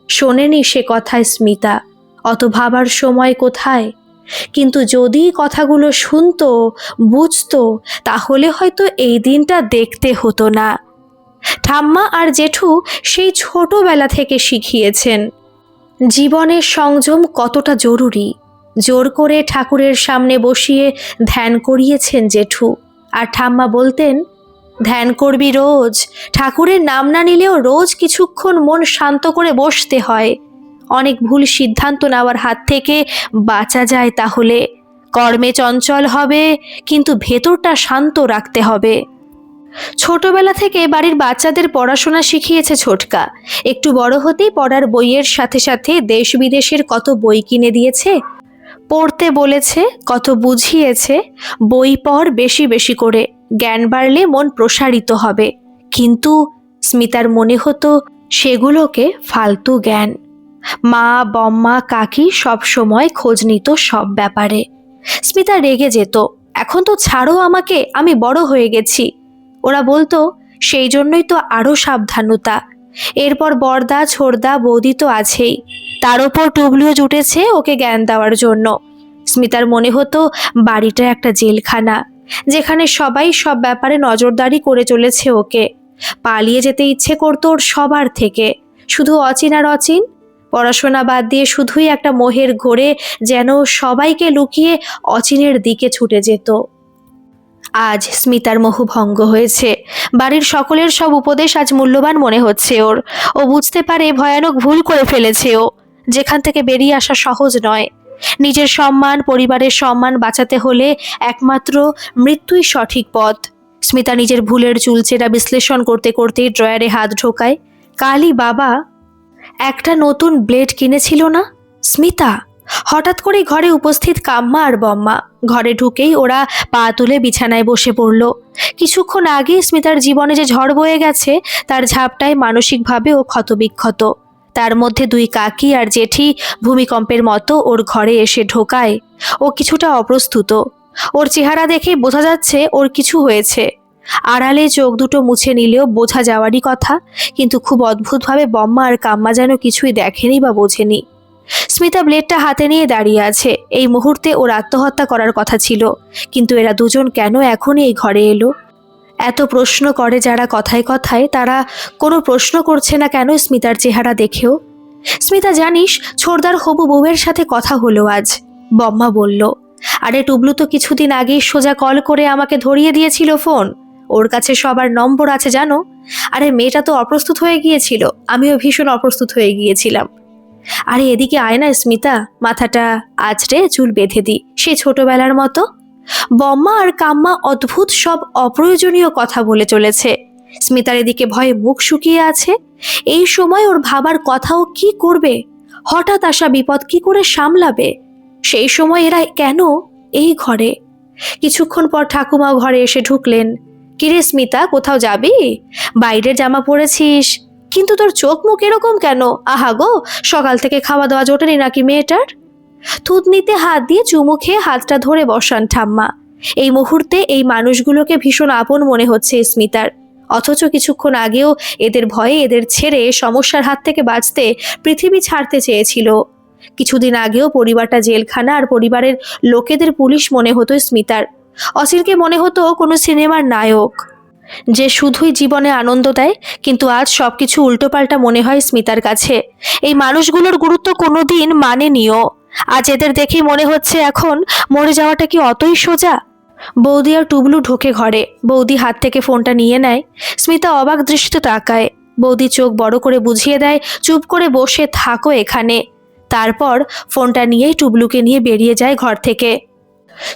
শোনেনি সে কথায় স্মিতা। অত ভাবার সময় কোথায়? কিন্তু যদি কথাগুলো শুনতো, বুঝতো, তাহলে হয়তো এই দিনটা দেখতে হতো না। ঠাম্মা আর জেঠু সেই ছোটবেলা থেকে শিখিয়েছেন জীবনের সংযম কতটা জরুরি। জোর করে ঠাকুরের সামনে বসিয়ে ধ্যান করিয়েছেন জেঠু। আর ঠাম্মা বলতেন, ধ্যান করবি রোজ, ঠাকুরের নাম না নিলেও রোজ কিছুক্ষণ মন শান্ত করে বসতে হয়। অনেক ভুল সিদ্ধান্ত নেওয়ার হাত থেকে বাঁচা যায় তাহলে। কর্মে চঞ্চল হবে, কিন্তু ভেতরটা শান্ত রাখতে হবে। ছোটবেলা থেকে বাড়ির বাচ্চাদের পড়াশোনা শিখিয়েছে ছোটকা। একটু বড় হতেই পড়ার বইয়ের সাথে সাথে দেশ বিদেশের কত বই কিনে দিয়েছে, পড়তে বলেছে, কত বুঝিয়েছে। বই পড় বেশি বেশি করে, জ্ঞান বাড়লে মন প্রসারিত হবে। কিন্তু স্মিতার মনে হতো সেগুলোকে ফালতু জ্ঞান। মা বম্মা কাকি সব সময় খোঁজ নিত সব ব্যাপারে। স্মিতা রেগে যেত, এখন তো ছাড়ো আমাকে, আমি বড় হয়ে গেছি। ওরা বলতো, সেই জন্যই তো আরো সাবধানতা। এরপর বড়দা ছোড়দা বৌদি তো আছেই, তার ওপর টুবলুও জুটেছে ওকে জ্ঞান দেওয়ার জন্য। স্মিতার মনে হতো বাড়িটা একটা জেলখানা, যেখানে সবাই সব ব্যাপারে নজরদারি করে চলেছে ওকে। পালিয়ে যেতে ইচ্ছে করতো ওর সবার থেকে, শুধু অচিন আর অচিন। পড়াশোনা বাদ দিয়ে শুধুই একটা মোহের ঘোরে যেন সবাইকে লুকিয়ে অচিনের দিকে ছুটে যেত। আজ স্মিতার মোহ ভঙ্গ হয়েছে। বাড়ির সকলের সব উপদেশ আজ মূল্যবান মনে হচ্ছে ওর। ও বুঝতে পারে ভয়ানক ভুল করে ফেলেছে ও, যেখান থেকে বেরিয়ে আসা সহজ নয়। নিজের সম্মান, পরিবারের সম্মান বাঁচাতে হলে একমাত্র মৃত্যুই সঠিক পথ। স্মিতা নিজের ভুলের চুলচেরা বিশ্লেষণ করতে করতেই ড্রয়ারে হাত ঢোকায়। কালই বাবা একটা নতুন ব্লেড কিনেছিল না? স্মিতা হঠাৎ করে ঘরে উপস্থিত কাম্মা আর বম্মা। ঘরে ঢুকেই ওরা পা তুলে বিছানায় বসে পড়ল। কিছুক্ষণ আগে স্মিতার জীবনে যে ঝড় বয়ে গেছে তার ঝাপটায় মানসিকভাবে ও ক্ষতবিক্ষত। তার মধ্যে দুই কাকি আর জেঠি ভূমিকম্পের মতো ওর ঘরে এসে ঢোকায়। ও কিছুটা অপ্রস্তুত। ওর চেহারা দেখেই বোঝা যাচ্ছে ওর কিছু হয়েছে। আড়ালে চোখ দুটো মুছে নিলেও বোঝা যাওয়ারই কথা, কিন্তু খুব অদ্ভুতভাবে বম্মা আর কাম্মা যেন কিছুই দেখেনি বা বোঝেনি। স্মিতা ব্লেডটা হাতে নিয়ে দাঁড়িয়ে আছে। এই মুহূর্তে ওর আত্মহত্যা করার কথা ছিল, কিন্তু এরা দুজন কেন এখনই এই ঘরে এলো? এত প্রশ্ন করে যারা কথায় কথায়, তারা কোনো প্রশ্ন করছে না কেন স্মিতার চেহারা দেখেও? স্মিতা, জানিস ছোড়দার হবু বউয়ের সাথে কথা হলো আজ। বম্মা বলল, আরে টুবলু তো কিছুদিন আগেই সোজা কল করে আমাকে ধরিয়ে দিয়েছিল ফোন। ওর কাছে সবার নম্বর আছে জানো। আরে মেয়েটা তো অপ্রস্তুত হয়ে গিয়েছিল, আমিও ভীষণ অপ্রস্তুত হয়ে গিয়েছিলাম। আরে এদিকে আয় না স্মিতা, মাথাটা আঁচড়ে চুল বেঁধে দি, সে ছোটবেলার মতো। বম্মা আর কাম্মা অদ্ভুত সব অপ্রয়োজনীয় কথা বলে চলেছে। স্মিতার এদিকে ভয়ে মুখ শুকিয়ে আছে। এই সময় ওর ভাবার কথাও কি করবে? হঠাৎ আসা বিপদ কি করে সামলাবে? সেই সময় এরা কেন এই ঘরে? কিছুক্ষণ পর ঠাকুমাও ঘরে এসে ঢুকলেন। কিরে স্মিতা, কোথাও যাবি? বাইরের জামা পরেছিস, কিন্তু তোর চোখ মুখ এরকম কেন? আহা গো, সকাল থেকে খাওয়া দাওয়া জোটেনি নাকি মেয়েটার? থুতনিতে হাত দিয়ে চুমু খেয়ে হাতটা ধরে বসান ঠাম্মা। এই মুহূর্তে এই মানুষগুলোকে ভীষণ আপন মনে হচ্ছে স্মিতার, অথচ কিছুক্ষণ আগেও এদের ভয়ে এদের ছেড়ে সমস্যার হাত থেকে বাঁচতে পৃথিবী ছাড়তে চেয়েছিল। কিছুদিন আগেও পরিবারটা জেলখানা আর পরিবারের লোকেদের পুলিশ মনে হতো স্মিতার। অচিনকে মনে হতো কোনো সিনেমার নায়ক যে শুধুই জীবনে আনন্দ দেয়, কিন্তু আজ সবকিছু উল্টোপাল্টা মনে হয় স্মিতার কাছে। এই মানুষগুলোর গুরুত্ব কোনোদিন মানেনিও। আজ এদের দেখেই মনে হচ্ছে এখন মরে যাওয়াটা কি অতই সোজা। বৌদি আর টুবলু ঢোকে ঘরে। বৌদি হাত থেকে ফোনটা নিয়ে নেয়। স্মিতা অবাক দৃষ্টিতে তাকায়। বৌদি চোখ বড় করে বুঝিয়ে দেয়, চুপ করে বসে থাকো এখানে। তারপর ফোনটা নিয়েই টুবলুকে নিয়ে বেরিয়ে যায় ঘর থেকে।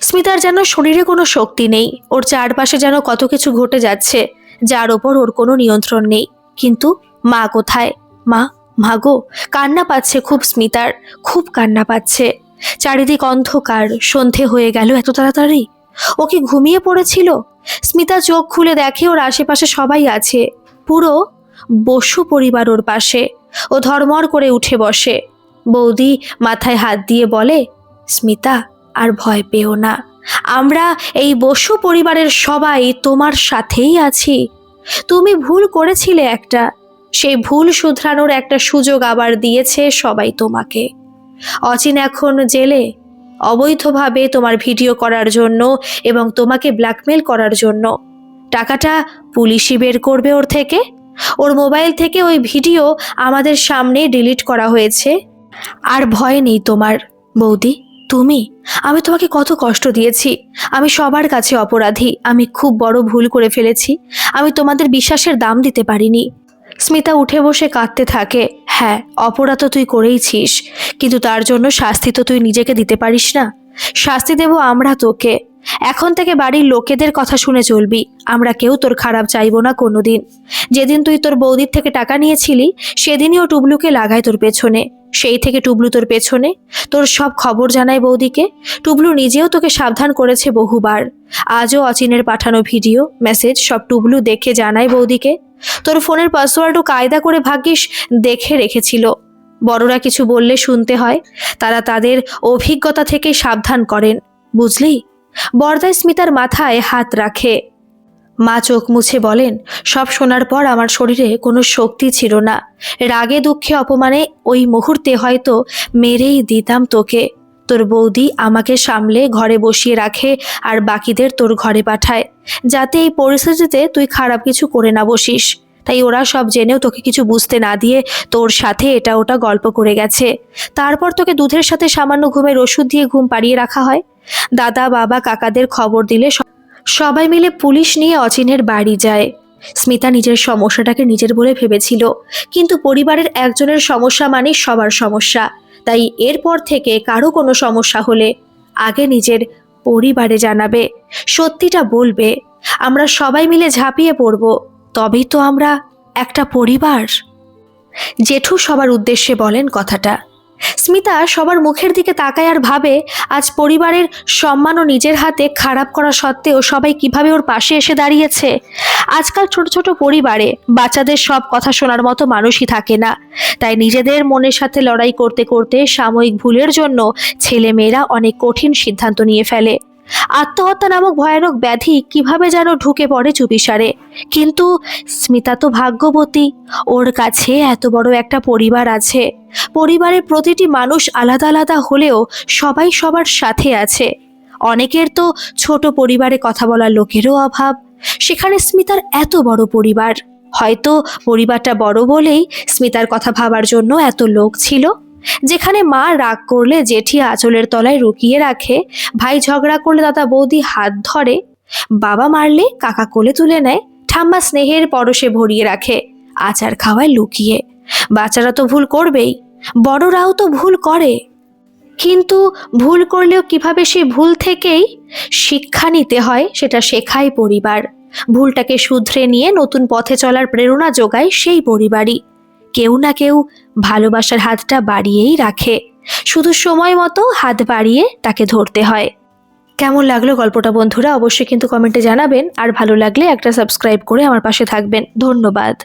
স্মিতার যেন শরীরে কোনো শক্তি নেই। ওর চারপাশে যেন কত কিছু ঘটে যাচ্ছে, যার ওপর ওর কোনো নিয়ন্ত্রণ নেই। কিন্তু মা কোথায়? মা, মাগো, কান্না পাচ্ছে খুব স্মিতার, খুব কান্না পাচ্ছে। চারিদিক অন্ধকার, সন্ধে হয়ে গেল এত তাড়াতাড়ি। ও কি ঘুমিয়ে পড়েছিল? স্মিতা চোখ খুলে দেখে ওর আশেপাশে সবাই আছে, পুরো বসু পরিবার ওর পাশে। ও ধর্মর করে উঠে বসে। বৌদি মাথায় হাত দিয়ে বলে, স্মিতা আর ভয় পেও না, আমরা এই বসু পরিবারের সবাই তোমার সাথেই আছি। তুমি ভুল করেছিলে একটা, সেই ভুল শুধরানোর একটা সুযোগ আবার দিয়েছে সবাই তোমাকে। অচিন এখন জেলে, অবৈধভাবে তোমার ভিডিও করার জন্য এবং তোমাকে ব্ল্যাকমেল করার জন্য। টাকাটা পুলিশই বের করবে ওর থেকে। ওর মোবাইল থেকে ওই ভিডিও আমাদের সামনে ডিলিট করা হয়েছে। আর ভয় নেই তোমার বৌদি। আমি তোমাকে কত কষ্ট দিয়েছি। আমি সবার কাছে অপরাধী। আমি খুব বড় ভুল করে ফেলেছি। আমি তোমাদের বিশ্বাসের দাম দিতে পারিনি। স্মিতা উঠে বসে কাঁদতে থাকে। হ্যাঁ, অপরাধ তো তুই করেইছিস, কিন্তু তার জন্য শাস্তি তো তুই নিজেকে দিতে পারিস না। শাস্তি দেব আমরা তোকে। এখন থেকে বাড়ির লোকেদের কথা শুনে চলবি। আমরা কেউ তোর খারাপ চাইবো না কোনোদিন। যেদিন তুই তোর বৌদির থেকে টাকা নিয়েছিলি, সেদিনই ও টুবলুকে লাগায় তোর পেছনে। সেই থেকে টুবলু তোর পেছনে। তোর সব খবর জানায় বৌদিকে। টুবলু নিজেও তোকে সাবধান করেছে বহুবার। আজও অচিনের পাঠানো ভিডিও, মেসেজ সব টুবলু দেখে জানায় বৌদিকে। তোর ফোনের পাসওয়ার্ডও কায়দা করে ভাগ্যিস দেখে রেখেছিল। বড়রা কিছু বললে শুনতে হয়, তারা তাদের অভিজ্ঞতা থেকে সাবধান করেন, বুঝলি? বরদাই স্মিতার মাথায় হাত রাখে। মা চোখ মুছে বলেন, সব শোনার পর আমার শরীরে কোনো শক্তি ছিল না। রাগে দুঃখে অপমানে ওই মুহূর্তে হয়তো মেরেই দিতাম তোকে। তোর বৌদি আমাকে সামলে ঘরে বসিয়ে রাখে আর বাকিদের তোর ঘরে পাঠায়, যাতে এই পরিস্থিতিতে তুই খারাপ কিছু করে না বসিস। তাই ওরা সব জেনেও তোকে কিছু বুঝতে না দিয়ে তোর সাথে এটা ওটা গল্প করে গেছে। তারপর তোকে দুধের সাথে সামান্য ঘুমের ওষুধ দিয়ে ঘুম পাড়িয়ে রাখা হয়। দাদা, বাবা, কাকাদের খবর দিলে সবাই মিলে পুলিশ নিয়ে অচিনের বাড়ি যায়। স্মিতা নিজের সমস্যাটাকে নিজের বলে ভেবেছিল, কিন্তু পরিবারের একজনের সমস্যা মানে সবার সমস্যা। তাই এরপর থেকে কারো কোনো সমস্যা হলে আগে নিজের পরিবারে জানাবে, সত্যিটা বলবে। আমরা সবাই মিলে ঝাঁপিয়ে পড়ব, তবেই তো আমরা একটা পরিবার। জেঠু সবার উদ্দেশ্যে বলেন কথাটা। স্মিতা সবার মুখের দিকে তাকায় আর ভাবে, আজ পরিবারের সম্মান ও নিজের হাতে খারাপ করা সত্ত্বেও সবাই কিভাবে ওর পাশে এসে দাঁড়িয়েছে। আজকাল ছোট ছোট পরিবারে বাচ্চাদের সব কথা শোনার মতো মানুষই থাকে না। তাই নিজেদের মনের সাথে লড়াই করতে করতে সাময়িক ভুলের জন্য ছেলেমেয়েরা অনেক কঠিন সিদ্ধান্ত নিয়ে ফেলে। আত্মহত্যা নামক ভয়ানক ব্যাধি কিভাবে যেন ঢুকে পড়ে চুপিসারে। কিন্তু স্মিতা তো ভাগ্যবতী, ওর কাছে এত বড় একটা পরিবার আছে। পরিবারের প্রতিটি মানুষ আলাদা আলাদা হলেও সবাই সবার সাথে আছে। অনেকের তো ছোট পরিবারে কথা বলার লোকেরও অভাব, সেখানে স্মিতার এত বড় পরিবার। হয়তো পরিবারটা বড় বলেই স্মিতার কথা ভাবার জন্য এত লোক ছিল। যেখানে মা রাগ করলে জেঠি আঁচলের তলায় লুকিয়ে রাখে, ভাই ঝগড়া করলে দাদা বৌদি হাত ধরে, বাবা মারলে কাকা কোলে তুলে নেয়, ঠাম্মা স্নেহের পরশে ভরিয়ে রাখে, আচার খাওয়ায় লুকিয়ে। বাচ্চারা তো ভুল করবেই, বড়রাও তো ভুল করে, কিন্তু ভুল করলেও কিভাবে সেই ভুল থেকেই শিক্ষা নিতে হয় সেটা শেখায় পরিবার। ভুলটাকে শুধরে নিয়ে নতুন পথে চলার প্রেরণা যোগায় সেই পরিবারই। কেউ না কেউ ভালোবাসার হাতটা বাড়িয়েই রাখে, শুধু সময় মতো হাত বাড়িয়ে তাকে ধরতে হয়। কেমন লাগলো গল্পটা বন্ধুরা? অবশ্যই কিন্তু কমেন্টে জানাবেন, আর ভালো লাগলে একটা সাবস্ক্রাইব করে আমার পাশে থাকবেন। ধন্যবাদ।